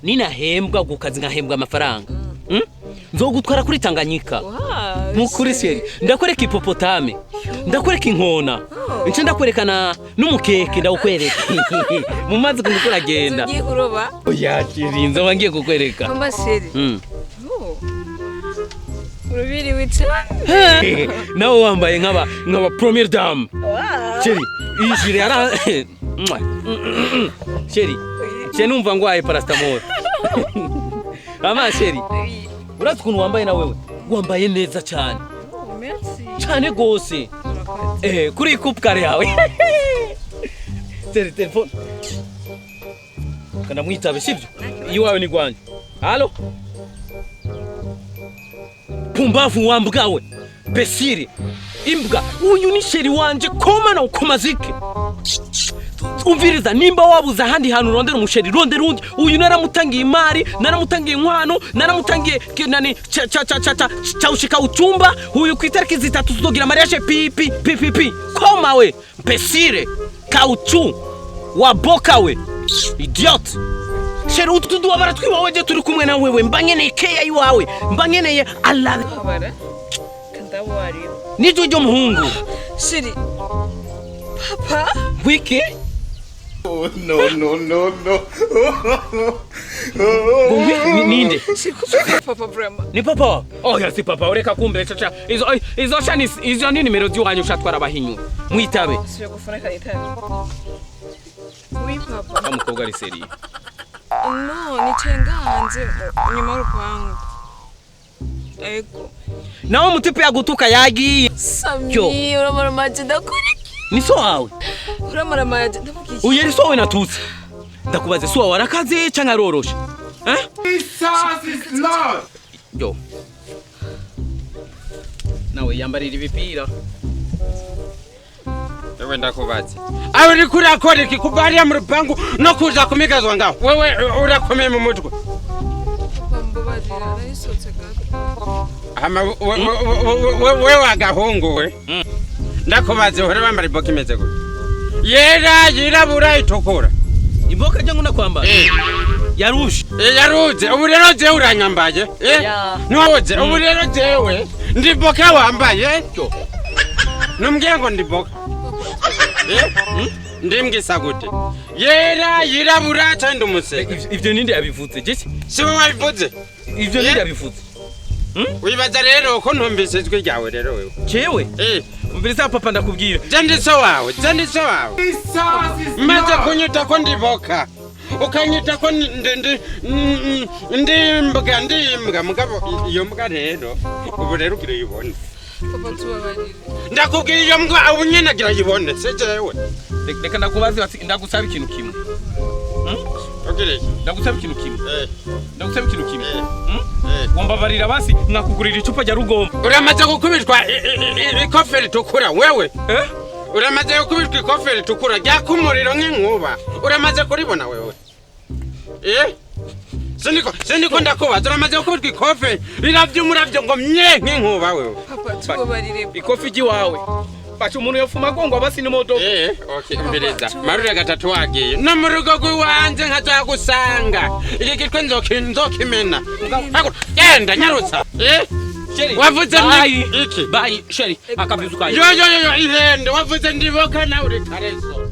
ninahembwa gukazi nkahembwa amafaranga nzogutwara kuri Tanganyika mukuri seri ndakwereka ipopotame ndakwereka inkona nce ndakwerekana n'umukeke ndawukwereka mu mazi kumukura genda ugiye kuroba oya kirinzo wangiye kukwereka mama seri urubiri wica nawe wambaye nkaba première dame seri ijire ara seri numva ngwaye paracetamol ama seri urazi kuntu wambaye na wewe wambaye neza cyane cyane gose kuri coupe kare yawe seri telefone kana mwitabe sivyo iyo wawe ni gwanje allo pumbavu wambwawe besiri imbwa uyu ni sheri wanje koma na ukomazike umviriza nimba wabuza handi hantu rondera umusheri rondera undi uyu naramutangiye imari naramutangiye inkwano naramutangiye nani cha ushika uchumba uyu kwitariki zitatu tuzogira mariage pipi koma we besire kauchu waboka we idiot sheri utudu abara twiwawe turi kumwe na wewe mbangeneye keya iwawe mbangeneye Allah kandawari nijo ryo muhungu sheri papa wiki no ninde papa brema ni papa ya si papa ureka kumbe chacha izo shani izo ni nimero ziwanyu shatwara abahinyu mwitabe siyo gufuneka itabe oui papa amukobwa ari seri no ni cenga hanze nyuma y'urupangu ego nawo mutipe yagutuka yagiye Sami uramara maji ndakuriki ni so wawe uramara maji ndavugiye uye ni so we natutse ndakubaze so wawe arakaze cyangwa aroroshe Jesus is Lord. yo nawe yambarira ibipira wewe ndakubaze aho uri kuri akora ikikubariya mu rupangu no kuza kumigazwa ngaho wewe urakomeye mu mutwe bambabarira arayisotse gato ama wewe wagahungu we ndakubaze hore bambara iboka imeze gute yera yirabura itukura iboka je nguna kwamba yarushe yaruze ubu rero je uranyambaye nwoze ubu rero jewe ndiboka wambaye numbwiye ngo ndiboka ndimbwisa gute yera yirabura cyane umuseke ivyo ninde yabivuze je si wowe wabivuze ivyo ninde yabivuze wibaza rero ko ntumbise ijwi ryawe rero wewe jewe umviriza papa ndakubwira jandiso wawe maze kunyita ko ndiboka ukanyita ko ndimbwa mugabo iyo mbwa rero ubu rero ugire yibone papa tubabarire ndakubwira iyo mbwa ubu nyene agira yibone se jewe reka ndakubaza ndagusaba ikintu kimwe ogere ndagusaba ikintu kimwe ndagusaba ikintu kimwe wambabarira basi nkakugurira icupa rya rugomba uramaze gukubitwa ikoferi tukura wewe uramaze gukubitwa ikoferi tukura ryakumuriro nk'inkuba uramaze kuribona wewe Sindiko ndakubaza uramaze gukubitwa ikoferi riravyumuravyo ngo mye nk'inkuba wewe papa tubabarire ikofi giwawe Pacha umuntu yofuma gongo basi ni moto. Okay, mbeleza. Marura gatatu wagiye. No mu rugo rw'iwanje nkaza gusanga. Iki kitwe nzokimena. Hako, genda nyarutsa. Sheri. Wavuze iki? Bayi, sheri. Akabizuka. Yo, ihende wavuze ndiboka na uri karezo.